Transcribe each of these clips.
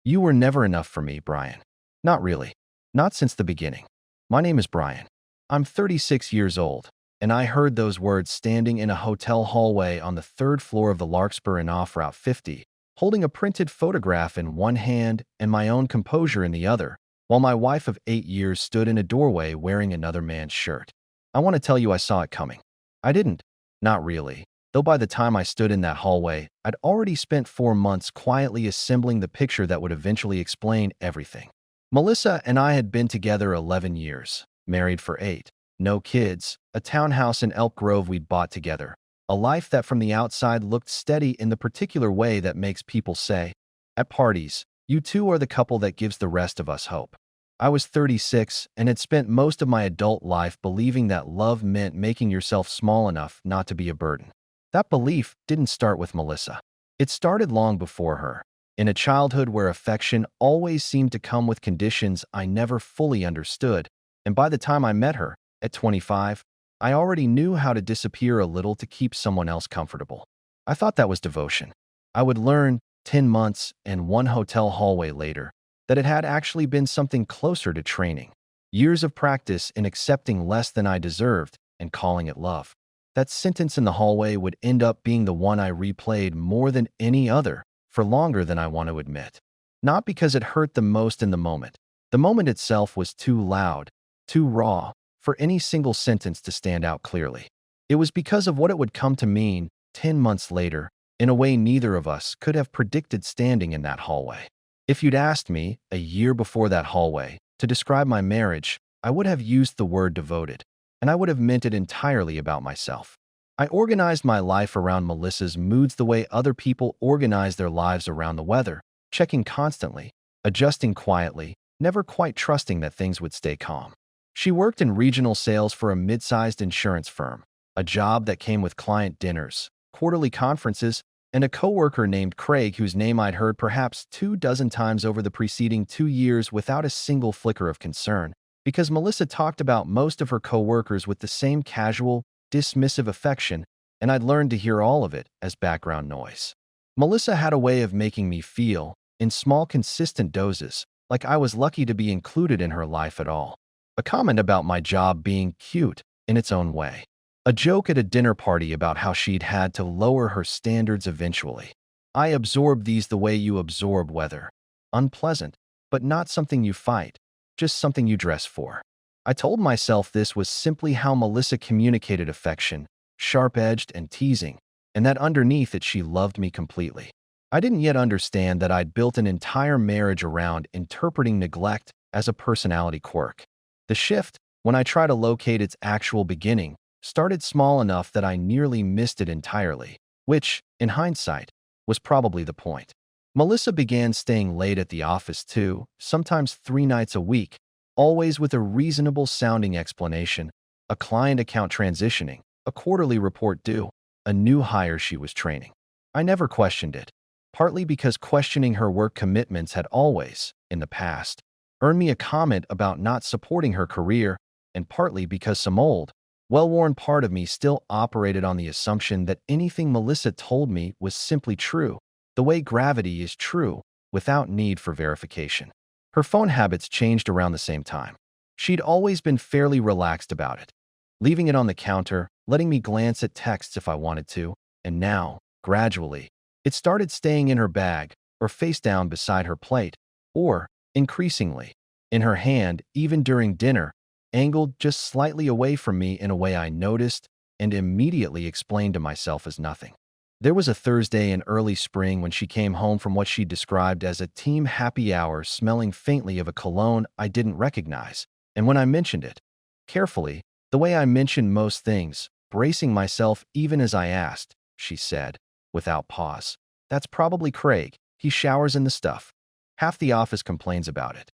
You were never enough for me, Brian. Not really. Not since the beginning. My name is Brian. I'm 36 years old, and I heard those words standing in a hotel hallway on the third floor of the Larkspur Inn off Route 50, holding a printed photograph in one hand and my own composure in the other, while my wife of 8 years stood in a doorway wearing another man's shirt. I want to tell you I saw it coming. I didn't. Not really. Though by the time I stood in that hallway, I'd already spent 4 months quietly assembling the picture that would eventually explain everything. Melissa and I had been together 11 years, married for 8, no kids, a townhouse in Elk Grove we'd bought together, a life that from the outside looked steady in the particular way that makes people say, at parties, "You two are the couple that gives the rest of us hope." I was 36 and had spent most of my adult life believing that love meant making yourself small enough not to be a burden. That belief didn't start with Melissa. It started long before her, in a childhood where affection always seemed to come with conditions I never fully understood, and by the time I met her, at 25, I already knew how to disappear a little to keep someone else comfortable. I thought that was devotion. I would learn, 10 months and one hotel hallway later, that it had actually been something closer to training. Years of practice in accepting less than I deserved and calling it love. That sentence in the hallway would end up being the one I replayed more than any other for longer than I want to admit. Not because it hurt the most in the moment. The moment itself was too loud, too raw, for any single sentence to stand out clearly. It was because of what it would come to mean 10 months later, in a way neither of us could have predicted standing in that hallway. If you'd asked me, a year before that hallway, to describe my marriage, I would have used the word devoted, and I would have meant it entirely about myself. I organized my life around Melissa's moods the way other people organize their lives around the weather, checking constantly, adjusting quietly, never quite trusting that things would stay calm. She worked in regional sales for a mid-sized insurance firm, a job that came with client dinners, quarterly conferences, and a coworker named Craig whose name I'd heard perhaps 24 times over the preceding 2 years without a single flicker of concern, because Melissa talked about most of her coworkers with the same casual, dismissive affection, and I'd learned to hear all of it as background noise. Melissa had a way of making me feel, in small consistent doses, like I was lucky to be included in her life at all. A comment about my job being cute in its own way. A joke at a dinner party about how she'd had to lower her standards eventually. I absorbed these the way you absorb weather. Unpleasant, but not something you fight, just something you dress for. I told myself this was simply how Melissa communicated affection, sharp-edged and teasing, and that underneath it she loved me completely. I didn't yet understand that I'd built an entire marriage around interpreting neglect as a personality quirk. The shift, when I try to locate its actual beginning, started small enough that I nearly missed it entirely, which, in hindsight, was probably the point. Melissa began staying late at the office 2, sometimes 3 nights a week, always with a reasonable-sounding explanation, a client account transitioning, a quarterly report due, a new hire she was training. I never questioned it, partly because questioning her work commitments had always, in the past, earned me a comment about not supporting her career, and partly because some old, well-worn part of me still operated on the assumption that anything Melissa told me was simply true, the way gravity is true, without need for verification. Her phone habits changed around the same time. She'd always been fairly relaxed about it, leaving it on the counter, letting me glance at texts if I wanted to, and now, gradually, it started staying in her bag, or face down beside her plate, or, increasingly, in her hand, even during dinner, angled just slightly away from me in a way I noticed and immediately explained to myself as nothing. There was a Thursday in early spring when she came home from what she described as a team happy hour smelling faintly of a cologne I didn't recognize, and when I mentioned it, carefully, the way I mentioned most things, bracing myself even as I asked, she said, without pause, "That's probably Craig. He showers in the stuff. Half the office complains about it."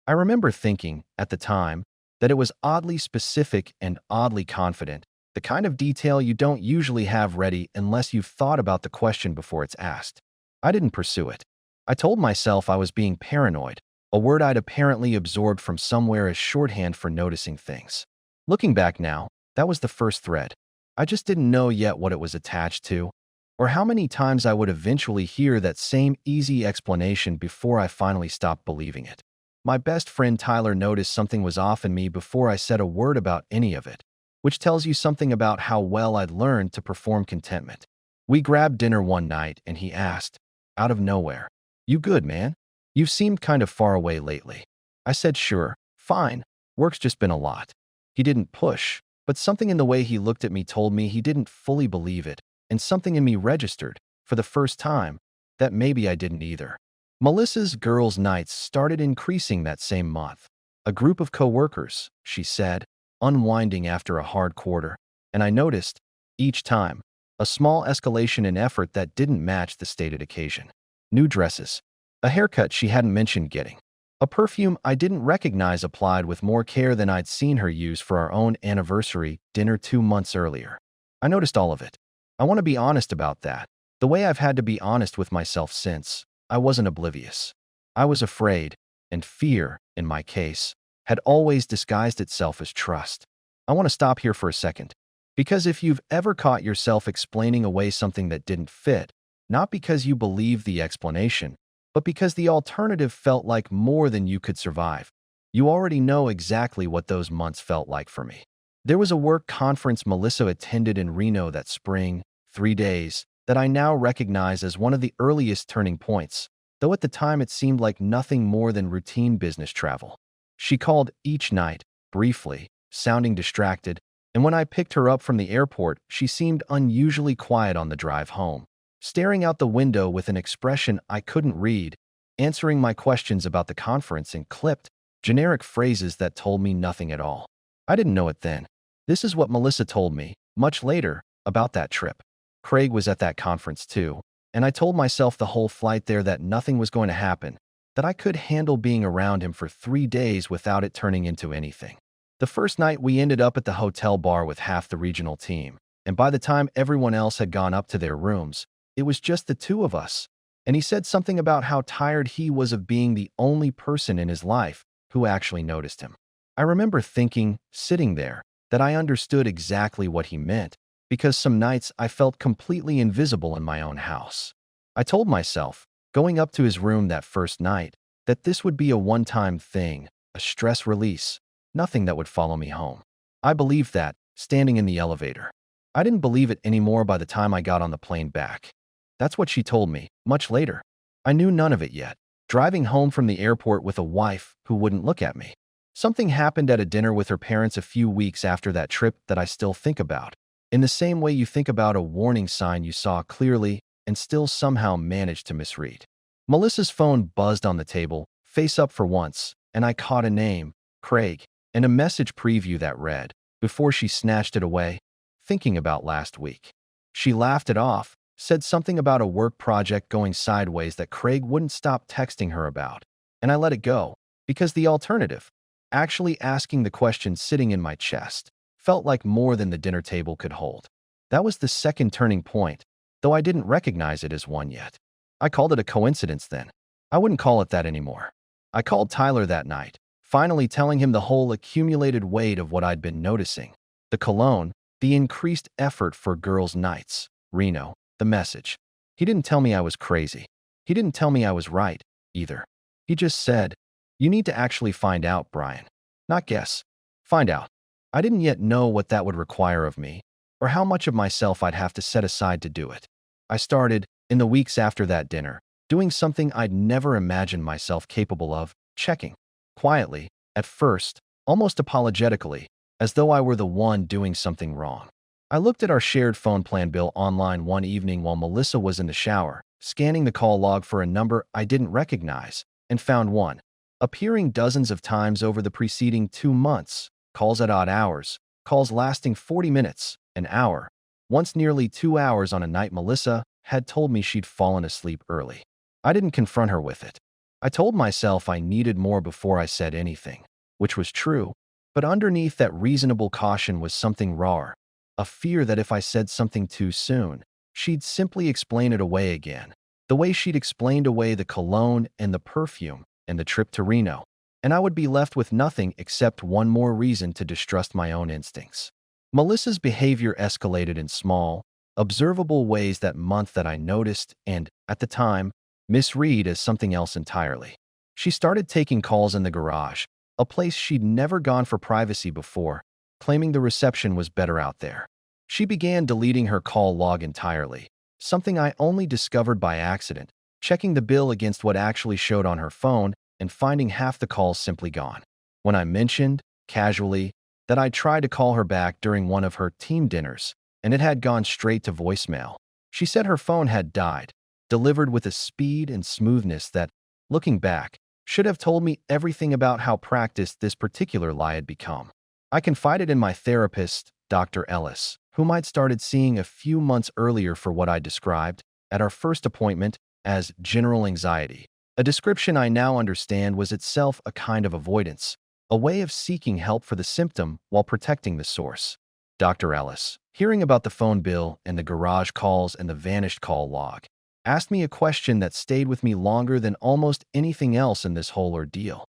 I remember thinking, at the time, that it was oddly specific and oddly confident, the kind of detail you don't usually have ready unless you've thought about the question before it's asked. I didn't pursue it. I told myself I was being paranoid, a word I'd apparently absorbed from somewhere as shorthand for noticing things. Looking back now, that was the first thread. I just didn't know yet what it was attached to. or how many times I would eventually hear that same easy explanation before I finally stopped believing it. My best friend Tyler noticed something was off in me before I said a word about any of it, which tells you something about how well I'd learned to perform contentment. We grabbed dinner one night and he asked, out of nowhere, "You good, man? You've seemed kind of far away lately." I said, "Sure, fine. Work's just been a lot." He didn't push, but something in the way he looked at me told me he didn't fully believe it, and something in me registered, for the first time, that maybe I didn't either. Melissa's girls' nights started increasing that same month. A group of coworkers, she said, unwinding after a hard quarter, and I noticed, each time, a small escalation in effort that didn't match the stated occasion. New dresses, a haircut she hadn't mentioned getting, a perfume I didn't recognize applied with more care than I'd seen her use for our own anniversary dinner 2 months earlier. I noticed all of it. I want to be honest about that, the way I've had to be honest with myself since. I wasn't oblivious. I was afraid, and fear, in my case, had always disguised itself as trust. I want to stop here for a second, because if you've ever caught yourself explaining away something that didn't fit, not because you believed the explanation, but because the alternative felt like more than you could survive, you already know exactly what those months felt like for me. There was a work conference Melissa attended in Reno that spring, 3 days, that I now recognize as one of the earliest turning points, though at the time it seemed like nothing more than routine business travel. She called each night, briefly, sounding distracted, and when I picked her up from the airport, she seemed unusually quiet on the drive home, staring out the window with an expression I couldn't read, answering my questions about the conference in clipped, generic phrases that told me nothing at all. I didn't know it then. This is what Melissa told me, much later, about that trip. Craig was at that conference too, and I told myself the whole flight there that nothing was going to happen, that I could handle being around him for 3 days without it turning into anything. The first night we ended up at the hotel bar with half the regional team, and by the time everyone else had gone up to their rooms, it was just the two of us, and he said something about how tired he was of being the only person in his life who actually noticed him. I remember thinking, sitting there, that I understood exactly what he meant, because some nights I felt completely invisible in my own house. I told myself, going up to his room that first night, that this would be a one-time thing, a stress release, nothing that would follow me home. I believed that, standing in the elevator. I didn't believe it anymore by the time I got on the plane back. That's what she told me, much later. I knew none of it yet, driving home from the airport with a wife who wouldn't look at me. Something happened at a dinner with her parents a few weeks after that trip that I still think about. In the same way you think about a warning sign you saw clearly and still somehow managed to misread. Melissa's phone buzzed on the table, face up for once, and I caught a name, Craig, and a message preview that read, before she snatched it away, "Thinking about last week." She laughed it off, said something about a work project going sideways that Craig wouldn't stop texting her about, and I let it go, because the alternative, actually asking the question sitting in my chest, felt like more than the dinner table could hold. That was the second turning point, though I didn't recognize it as one yet. I called it a coincidence then. I wouldn't call it that anymore. I called Tyler that night, finally telling him the whole accumulated weight of what I'd been noticing. The cologne, the increased effort for girls' nights, Reno, the message. He didn't tell me I was crazy. He didn't tell me I was right, either. He just said, "You need to actually find out, Brian. Not guess. Find out." I didn't yet know what that would require of me, or how much of myself I'd have to set aside to do it. I started, in the weeks after that dinner, doing something I'd never imagined myself capable of, checking. Quietly, at first, almost apologetically, as though I were the one doing something wrong. I looked at our shared phone plan bill online one evening while Melissa was in the shower, scanning the call log for a number I didn't recognize, and found one, appearing dozens of times over the preceding 2 months. Calls at odd hours, calls lasting 40 minutes, an hour, once nearly 2 hours on a night Melissa had told me she'd fallen asleep early. I didn't confront her with it. I told myself I needed more before I said anything, which was true, but underneath that reasonable caution was something rawer, a fear that if I said something too soon, she'd simply explain it away again, the way she'd explained away the cologne and the perfume and the trip to Reno. And I would be left with nothing except one more reason to distrust my own instincts. Melissa's behavior escalated in small, observable ways that month that I noticed and, at the time, misread as something else entirely. She started taking calls in the garage, a place she'd never gone for privacy before, claiming the reception was better out there. She began deleting her call log entirely, something I only discovered by accident, checking the bill against what actually showed on her phone and finding half the calls simply gone. When I mentioned, casually, that I'd tried to call her back during one of her team dinners, and it had gone straight to voicemail, she said her phone had died, delivered with a speed and smoothness that, looking back, should have told me everything about how practiced this particular lie had become. I confided in my therapist, Dr. Ellis, whom I'd started seeing a few months earlier for what I described, at our first appointment, as general anxiety, a description I now understand was itself a kind of avoidance, a way of seeking help for the symptom while protecting the source. Dr. Ellis, hearing about the phone bill and the garage calls and the vanished call log, asked me a question that stayed with me longer than almost anything else in this whole ordeal.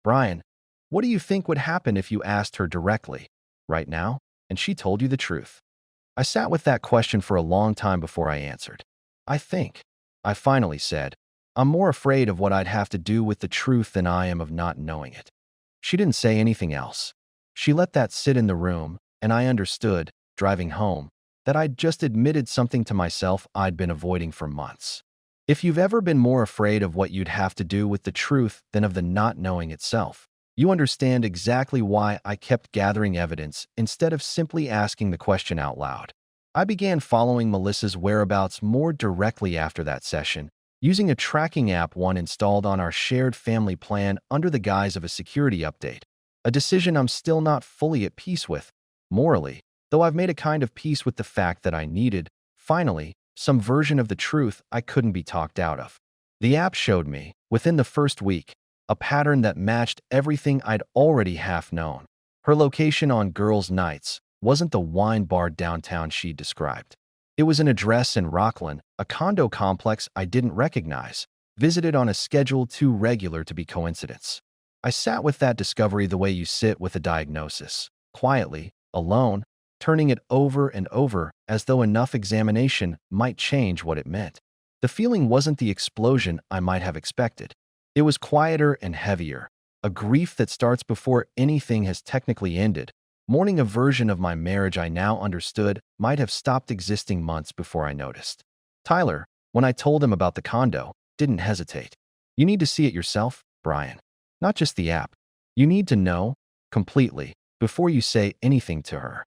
"Brian, what do you think would happen if you asked her directly, right now, and she told you the truth?" I sat with that question for a long time before I answered. I finally said, "I'm more afraid of what I'd have to do with the truth than I am of not knowing it." She didn't say anything else. She let that sit in the room, and I understood, driving home, that I'd just admitted something to myself I'd been avoiding for months. If you've ever been more afraid of what you'd have to do with the truth than of the not knowing itself, you understand exactly why I kept gathering evidence instead of simply asking the question out loud. I began following Melissa's whereabouts more directly after that session, using a tracking app one installed on our shared family plan under the guise of a security update, a decision I'm still not fully at peace with, morally, though I've made a kind of peace with the fact that I needed, finally, some version of the truth I couldn't be talked out of. The app showed me, within the first week, a pattern that matched everything I'd already half known. Her location on girls' nights wasn't the wine bar downtown she'd described. It was an address in Rockland, a condo complex I didn't recognize, visited on a schedule too regular to be coincidence. I sat with that discovery the way you sit with a diagnosis, quietly, alone, turning it over and over as though enough examination might change what it meant. The feeling wasn't the explosion I might have expected. It was quieter and heavier, a grief that starts before anything has technically ended, mourning a version of my marriage I now understood might have stopped existing months before I noticed. Tyler, when I told him about the condo, didn't hesitate. "You need to see it yourself, Brian. Not just the app. You need to know, completely, before you say anything to her."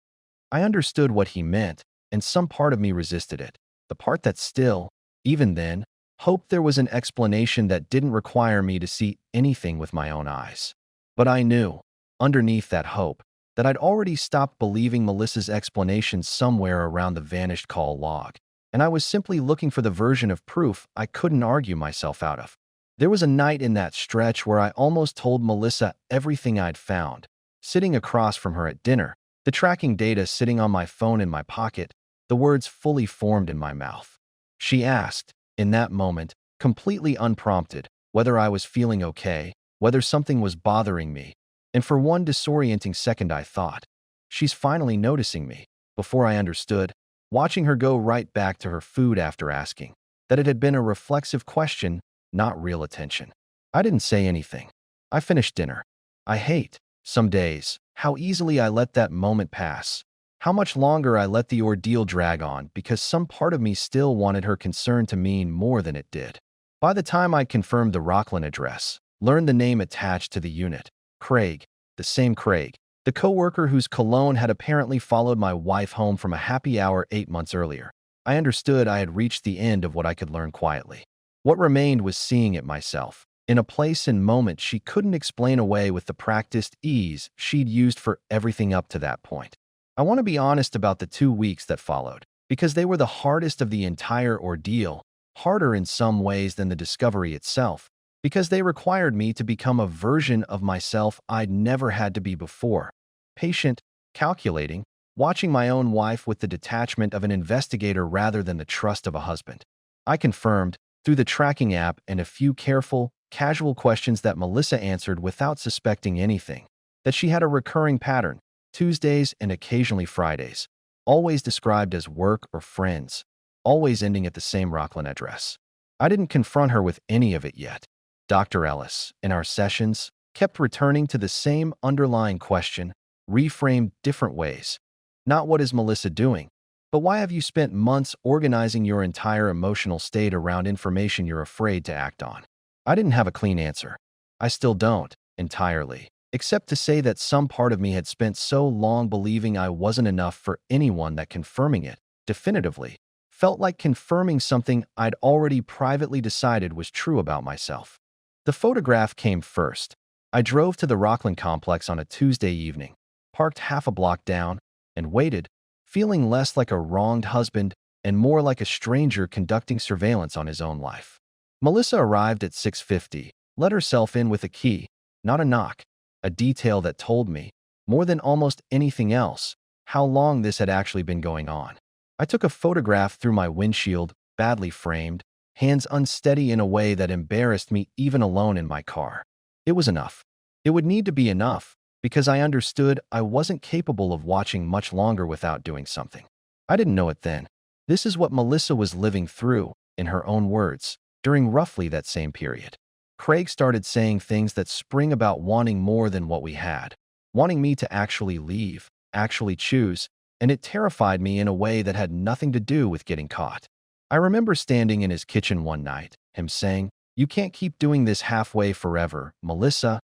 I understood what he meant, and some part of me resisted it. The part that still, even then, hoped there was an explanation that didn't require me to see anything with my own eyes. But I knew, underneath that hope, that I'd already stopped believing Melissa's explanation somewhere around the vanished call log, and I was simply looking for the version of proof I couldn't argue myself out of. There was a night in that stretch where I almost told Melissa everything I'd found, sitting across from her at dinner, the tracking data sitting on my phone in my pocket, the words fully formed in my mouth. She asked, in that moment, completely unprompted, whether I was feeling okay, whether something was bothering me, and for one disorienting second I thought, "She's finally noticing me," before I understood, watching her go right back to her food after asking, that it had been a reflexive question, not real attention. I didn't say anything. I finished dinner. I hate, some days, how easily I let that moment pass, how much longer I let the ordeal drag on because some part of me still wanted her concern to mean more than it did. By the time I'd confirmed the Rockland address, learned the name attached to the unit, Craig, the same Craig, the coworker whose cologne had apparently followed my wife home from a happy hour 8 months earlier, I understood I had reached the end of what I could learn quietly. What remained was seeing it myself, in a place and moment she couldn't explain away with the practiced ease she'd used for everything up to that point. I want to be honest about the 2 weeks that followed, because they were the hardest of the entire ordeal, harder in some ways than the discovery itself, because they required me to become a version of myself I'd never had to be before. Patient, calculating, watching my own wife with the detachment of an investigator rather than the trust of a husband. I confirmed, through the tracking app and a few careful, casual questions that Melissa answered without suspecting anything, that she had a recurring pattern, Tuesdays and occasionally Fridays, always described as work or friends, always ending at the same Rockland address. I didn't confront her with any of it yet. Dr. Ellis, in our sessions, kept returning to the same underlying question, reframed different ways. Not what is Melissa doing, but why have you spent months organizing your entire emotional state around information you're afraid to act on? I didn't have a clean answer. I still don't, entirely, except to say that some part of me had spent so long believing I wasn't enough for anyone that confirming it, definitively, felt like confirming something I'd already privately decided was true about myself. The photograph came first. I drove to the Rockland complex on a Tuesday evening, parked half a block down, and waited, feeling less like a wronged husband and more like a stranger conducting surveillance on his own life. Melissa arrived at 6:50, let herself in with a key, not a knock, a detail that told me, more than almost anything else, how long this had actually been going on. I took a photograph through my windshield, badly framed, hands unsteady in a way that embarrassed me even alone in my car. It was enough. It would need to be enough, because I understood I wasn't capable of watching much longer without doing something. I didn't know it then. This is what Melissa was living through, in her own words, during roughly that same period. Craig started saying things that spring about wanting more than what we had, wanting me to actually leave, actually choose, and it terrified me in a way that had nothing to do with getting caught. I remember standing in his kitchen one night, him saying, "You can't keep doing this halfway forever, Melissa,"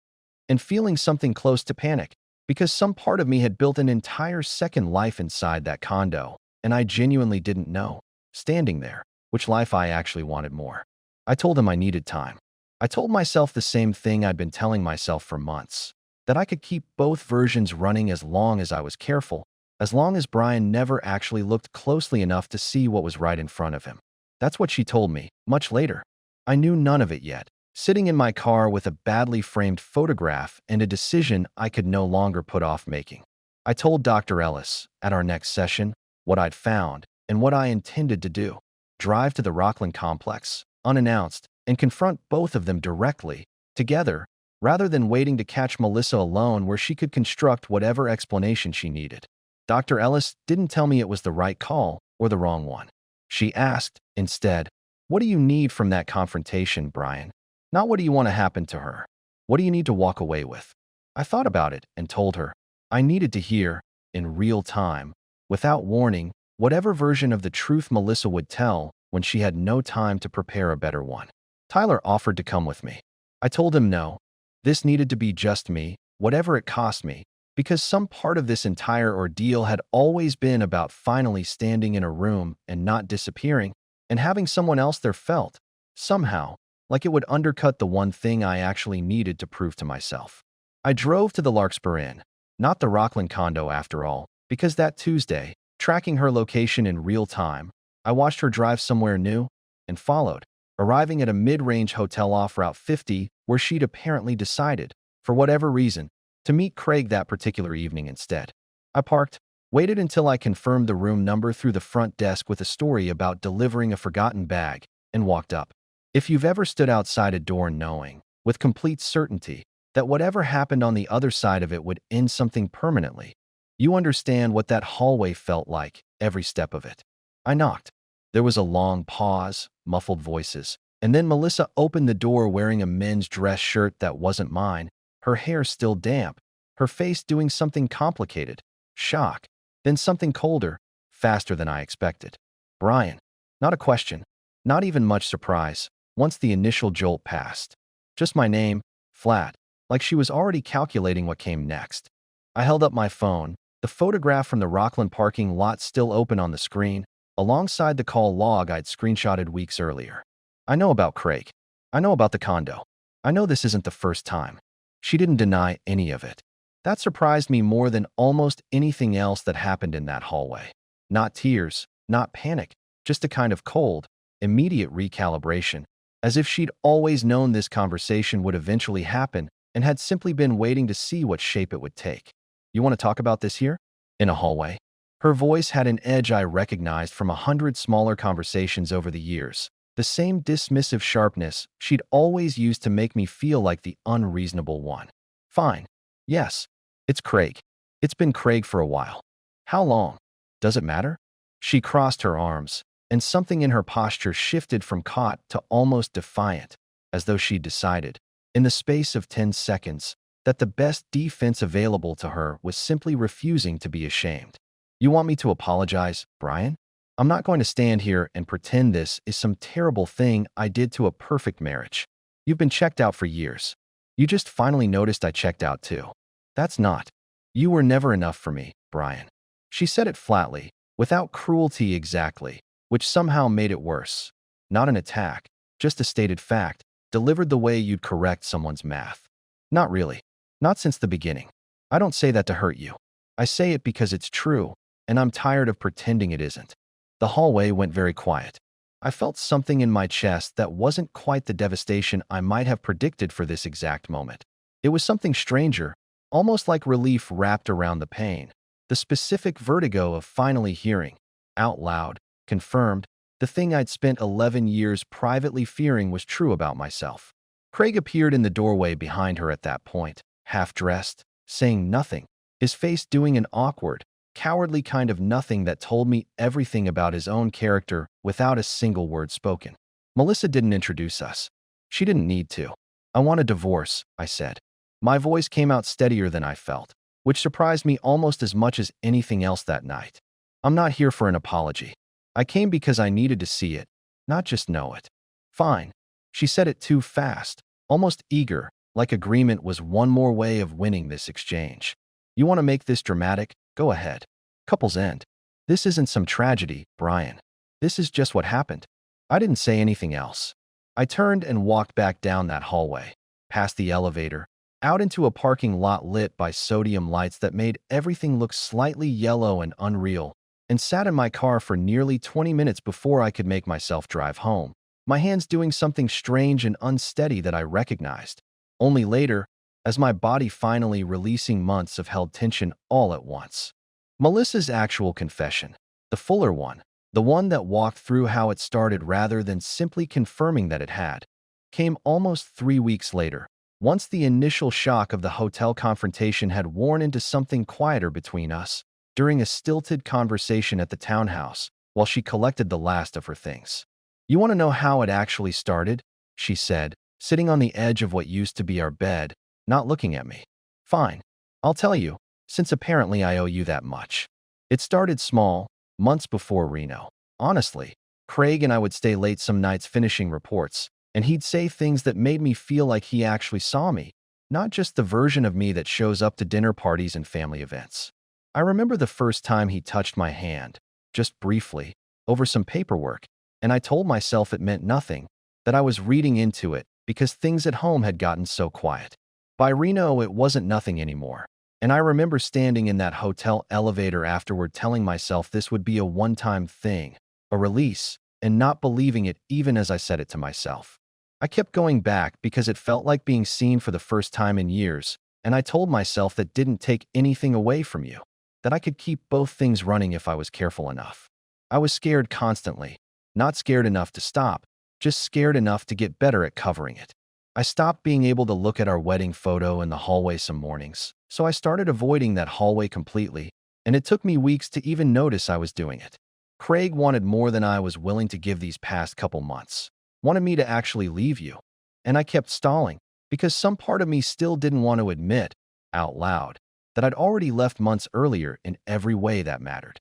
and feeling something close to panic, because some part of me had built an entire second life inside that condo, and I genuinely didn't know, standing there, which life I actually wanted more. I told him I needed time. I told myself the same thing I'd been telling myself for months, that I could keep both versions running as long as I was careful, as long as Brian never actually looked closely enough to see what was right in front of him. That's what she told me, much later. I knew none of it yet, sitting in my car with a badly framed photograph and a decision I could no longer put off making. I told Dr. Ellis, at our next session, what I'd found and what I intended to do. Drive to the Rockland complex, unannounced, and confront both of them directly, together, rather than waiting to catch Melissa alone where she could construct whatever explanation she needed. Dr. Ellis didn't tell me it was the right call or the wrong one. She asked, instead, "What do you need from that confrontation, Brian? Not what do you want to happen to her? What do you need to walk away with?" I thought about it and told her I needed to hear, in real time, without warning, whatever version of the truth Melissa would tell when she had no time to prepare a better one. Tyler offered to come with me. I told him no. This needed to be just me, whatever it cost me, because some part of this entire ordeal had always been about finally standing in a room and not disappearing, and having someone else there felt, somehow, like it would undercut the one thing I actually needed to prove to myself. I drove to the Larkspur Inn, not the Rockland condo after all, because that Tuesday, tracking her location in real time, I watched her drive somewhere new and followed, arriving at a mid-range hotel off Route 50 where she'd apparently decided, for whatever reason, to meet Craig that particular evening instead. I parked, waited until I confirmed the room number through the front desk with a story about delivering a forgotten bag, and walked up. If you've ever stood outside a door knowing, with complete certainty, that whatever happened on the other side of it would end something permanently, you understand what that hallway felt like, every step of it. I knocked. There was a long pause, muffled voices, and then Melissa opened the door wearing a men's dress shirt that wasn't mine, her hair still damp, her face doing something complicated, shock, then something colder, faster than I expected. Brian. Not a question, not even much surprise, once the initial jolt passed. Just my name, flat, like she was already calculating what came next. I held up my phone, the photograph from the Rockland parking lot still open on the screen, alongside the call log I'd screenshotted weeks earlier. I know about Craig. I know about the condo. I know this isn't the first time. She didn't deny any of it. That surprised me more than almost anything else that happened in that hallway. Not tears, not panic, just a kind of cold, immediate recalibration, as if she'd always known this conversation would eventually happen and had simply been waiting to see what shape it would take. "You want to talk about this here?" In a hallway. Her voice had an edge I recognized from 100 smaller conversations over the years, the same dismissive sharpness she'd always used to make me feel like the unreasonable one. "Fine. Yes. It's Craig. It's been Craig for a while." "How long?" Does it matter? She crossed her arms, and something in her posture shifted from caught to almost defiant, as though she'd decided, in the space of 10 seconds, that the best defense available to her was simply refusing to be ashamed. You want me to apologize, Brian? I'm not going to stand here and pretend this is some terrible thing I did to a perfect marriage. You've been checked out for years. You just finally noticed I checked out too. That's not. You were never enough for me, Brian. She said it flatly, without cruelty exactly, which somehow made it worse. Not an attack, just a stated fact, delivered the way you'd correct someone's math. Not really. Not since the beginning. I don't say that to hurt you. I say it because it's true, and I'm tired of pretending it isn't. The hallway went very quiet. I felt something in my chest that wasn't quite the devastation I might have predicted for this exact moment. It was something stranger, almost like relief wrapped around the pain. The specific vertigo of finally hearing, out loud, confirmed, the thing I'd spent 11 years privately fearing was true about myself. Craig appeared in the doorway behind her at that point, half-dressed, saying nothing, his face doing an awkward, cowardly kind of nothing that told me everything about his own character without a single word spoken. Melissa didn't introduce us. She didn't need to. I want a divorce, I said. My voice came out steadier than I felt, which surprised me almost as much as anything else that night. I'm not here for an apology. I came because I needed to see it, not just know it. Fine. She said it too fast, almost eager, like agreement was one more way of winning this exchange. You want to make this dramatic? Go ahead. Couples end. This isn't some tragedy, Brian. This is just what happened. I didn't say anything else. I turned and walked back down that hallway, past the elevator, out into a parking lot lit by sodium lights that made everything look slightly yellow and unreal, and sat in my car for nearly 20 minutes before I could make myself drive home, my hands doing something strange and unsteady that I recognized. Only later, as my body finally releasing months of held tension all at once. Melissa's actual confession, the fuller one, the one that walked through how it started rather than simply confirming that it had, came almost 3 weeks later, once the initial shock of the hotel confrontation had worn into something quieter between us, during a stilted conversation at the townhouse, while she collected the last of her things. You want to know how it actually started? She said, sitting on the edge of what used to be our bed, not looking at me. Fine. I'll tell you, since apparently I owe you that much. It started small, months before Reno. Honestly, Craig and I would stay late some nights finishing reports, and he'd say things that made me feel like he actually saw me, not just the version of me that shows up to dinner parties and family events. I remember the first time he touched my hand, just briefly, over some paperwork, and I told myself it meant nothing, that I was reading into it because things at home had gotten so quiet. By Reno, it wasn't nothing anymore, and I remember standing in that hotel elevator afterward telling myself this would be a one-time thing, a release, and not believing it even as I said it to myself. I kept going back because it felt like being seen for the first time in years, and I told myself that didn't take anything away from you, that I could keep both things running if I was careful enough. I was scared constantly, not scared enough to stop, just scared enough to get better at covering it. I stopped being able to look at our wedding photo in the hallway some mornings, so I started avoiding that hallway completely, and it took me weeks to even notice I was doing it. Craig wanted more than I was willing to give these past couple months, wanted me to actually leave you, and I kept stalling, because some part of me still didn't want to admit, out loud, that I'd already left months earlier in every way that mattered.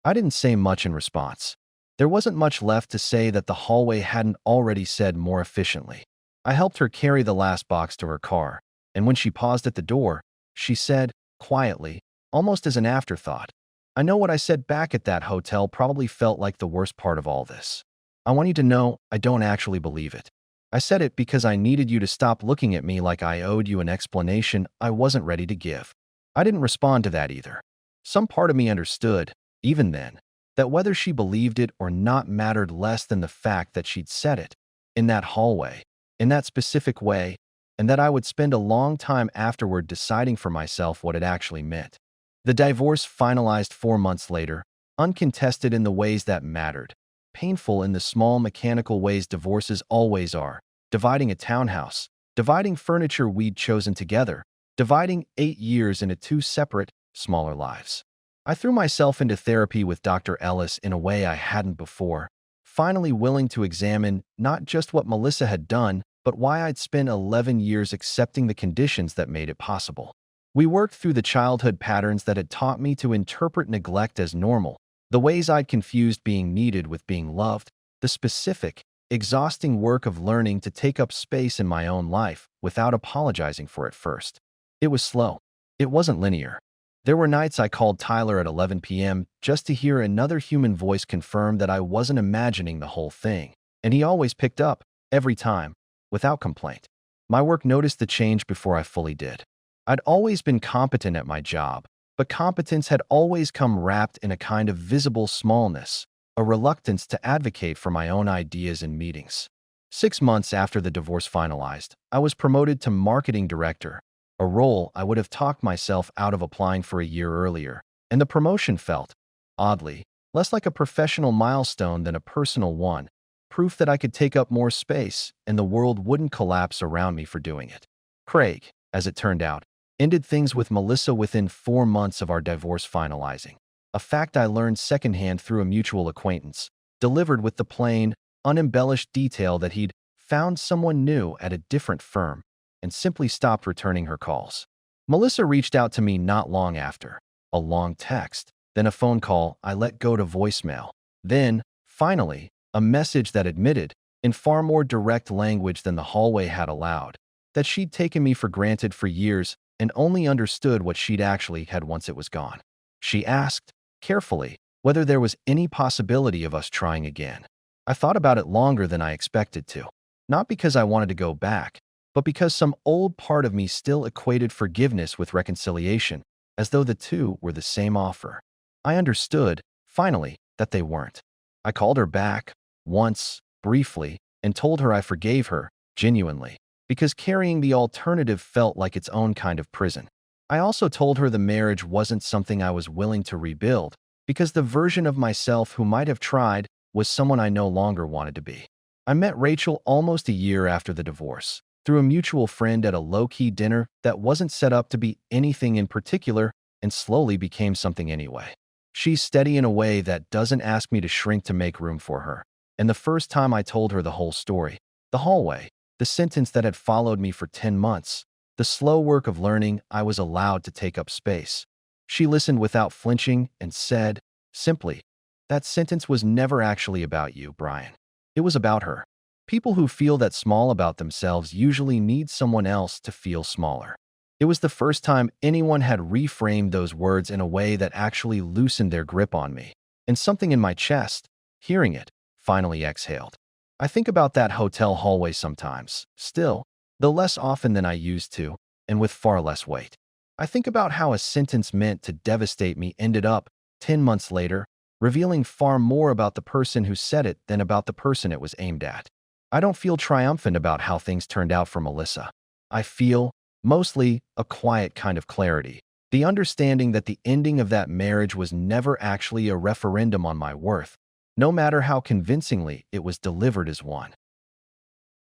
I didn't say much in response. There wasn't much left to say that the hallway hadn't already said more efficiently. I helped her carry the last box to her car, and when she paused at the door, she said, quietly, almost as an afterthought, I know what I said back at that hotel probably felt like the worst part of all this. I want you to know I don't actually believe it. I said it because I needed you to stop looking at me like I owed you an explanation I wasn't ready to give. I didn't respond to that either. Some part of me understood, even then, that whether she believed it or not mattered less than the fact that she'd said it, in that hallway, in that specific way, and that I would spend a long time afterward deciding for myself what it actually meant. The divorce finalized 4 months later, uncontested in the ways that mattered, painful in the small mechanical ways divorces always are, dividing a townhouse, dividing furniture we'd chosen together, dividing 8 years into 2 separate, smaller lives. I threw myself into therapy with Dr. Ellis in a way I hadn't before, finally willing to examine not just what Melissa had done, but why I'd spent 11 years accepting the conditions that made it possible. We worked through the childhood patterns that had taught me to interpret neglect as normal, the ways I'd confused being needed with being loved, the specific, exhausting work of learning to take up space in my own life without apologizing for it first. It was slow. It wasn't linear. There were nights I called Tyler at 11 p.m. just to hear another human voice confirm that I wasn't imagining the whole thing, and he always picked up, every time, without complaint. My work noticed the change before I fully did. I'd always been competent at my job, but competence had always come wrapped in a kind of visible smallness, a reluctance to advocate for my own ideas in meetings. 6 months after the divorce finalized, I was promoted to marketing director, a role I would have talked myself out of applying for a year earlier, and the promotion felt, oddly, less like a professional milestone than a personal one, proof that I could take up more space and the world wouldn't collapse around me for doing it. Craig, as it turned out, ended things with Melissa within 4 months of our divorce finalizing, a fact I learned secondhand through a mutual acquaintance, delivered with the plain, unembellished detail that he'd found someone new at a different firm and simply stopped returning her calls. Melissa reached out to me not long after, a long text, then a phone call I let go to voicemail, then, finally, a message that admitted, in far more direct language than the hallway had allowed, that she'd taken me for granted for years and only understood what she'd actually had once it was gone. She asked, carefully, whether there was any possibility of us trying again. I thought about it longer than I expected to, not because I wanted to go back, but because some old part of me still equated forgiveness with reconciliation, as though the two were the same offer. I understood, finally, that they weren't. I called her back, once, briefly, and told her I forgave her, genuinely, because carrying the alternative felt like its own kind of prison. I also told her the marriage wasn't something I was willing to rebuild, because the version of myself who might have tried was someone I no longer wanted to be. I met Rachel almost a year after the divorce, through a mutual friend at a low-key dinner that wasn't set up to be anything in particular and slowly became something anyway. She's steady in a way that doesn't ask me to shrink to make room for her. And the first time I told her the whole story, the hallway, the sentence that had followed me for 10 months, the slow work of learning I was allowed to take up space, she listened without flinching and said, simply, that sentence was never actually about you, Brian. It was about her. People who feel that small about themselves usually need someone else to feel smaller. It was the first time anyone had reframed those words in a way that actually loosened their grip on me, and something in my chest, hearing it, finally exhaled. I think about that hotel hallway sometimes, still, though less often than I used to, and with far less weight. I think about how a sentence meant to devastate me ended up, 10 months later, revealing far more about the person who said it than about the person it was aimed at. I don't feel triumphant about how things turned out for Melissa. I feel, mostly, a quiet kind of clarity. The understanding that the ending of that marriage was never actually a referendum on my worth, no matter how convincingly it was delivered as one.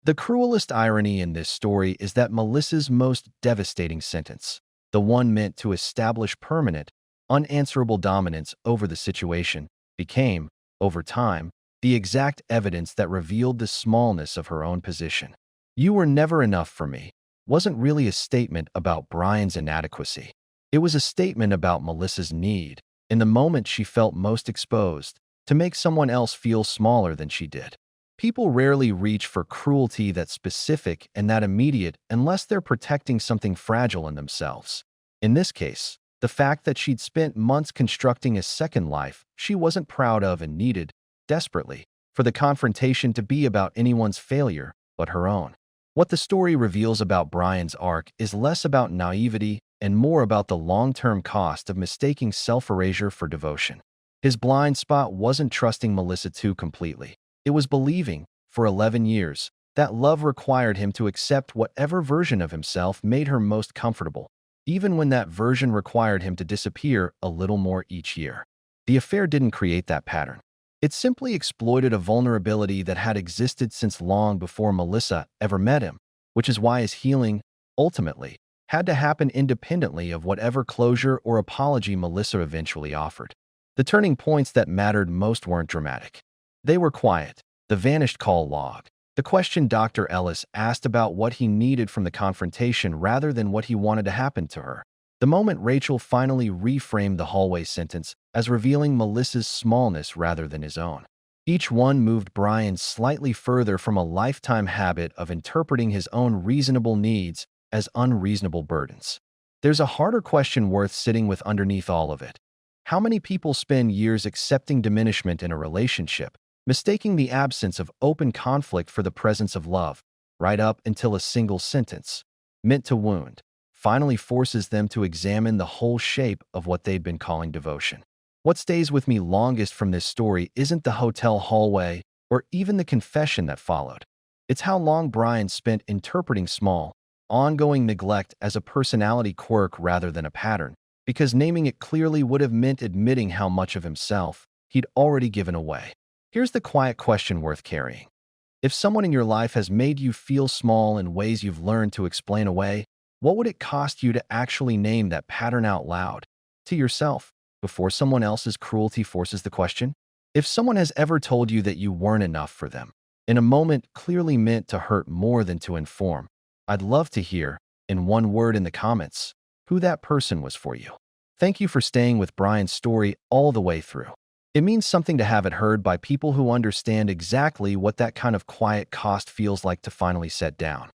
The cruelest irony in this story is that Melissa's most devastating sentence, the one meant to establish permanent, unanswerable dominance over the situation, became, over time, the exact evidence that revealed the smallness of her own position. "You were never enough for me," wasn't really a statement about Brian's inadequacy. It was a statement about Melissa's need, in the moment she felt most exposed, to make someone else feel smaller than she did. People rarely reach for cruelty that's specific and that immediate unless they're protecting something fragile in themselves. In this case, the fact that she'd spent months constructing a second life she wasn't proud of and needed, desperately, for the confrontation to be about anyone's failure but her own. What the story reveals about Brian's arc is less about naivety and more about the long-term cost of mistaking self-erasure for devotion. His blind spot wasn't trusting Melissa too completely. It was believing, for 11 years, that love required him to accept whatever version of himself made her most comfortable, even when that version required him to disappear a little more each year. The affair didn't create that pattern. It simply exploited a vulnerability that had existed since long before Melissa ever met him, which is why his healing, ultimately, had to happen independently of whatever closure or apology Melissa eventually offered. The turning points that mattered most weren't dramatic. They were quiet. The vanished call log. The question Dr. Ellis asked about what he needed from the confrontation rather than what he wanted to happen to her. The moment Rachel finally reframed the hallway sentence as revealing Melissa's smallness rather than his own. Each one moved Brian slightly further from a lifetime habit of interpreting his own reasonable needs as unreasonable burdens. There's a harder question worth sitting with underneath all of it. How many people spend years accepting diminishment in a relationship, mistaking the absence of open conflict for the presence of love, right up until a single sentence, meant to wound, finally forces them to examine the whole shape of what they'd been calling devotion? What stays with me longest from this story isn't the hotel hallway or even the confession that followed. It's how long Brian spent interpreting small, ongoing neglect as a personality quirk rather than a pattern, because naming it clearly would have meant admitting how much of himself he'd already given away. Here's the quiet question worth carrying. If someone in your life has made you feel small in ways you've learned to explain away, what would it cost you to actually name that pattern out loud, to yourself, before someone else's cruelty forces the question? If someone has ever told you that you weren't enough for them, in a moment clearly meant to hurt more than to inform, I'd love to hear, in one word in the comments, who that person was for you. Thank you for staying with Brian's story all the way through. It means something to have it heard by people who understand exactly what that kind of quiet cost feels like to finally set down.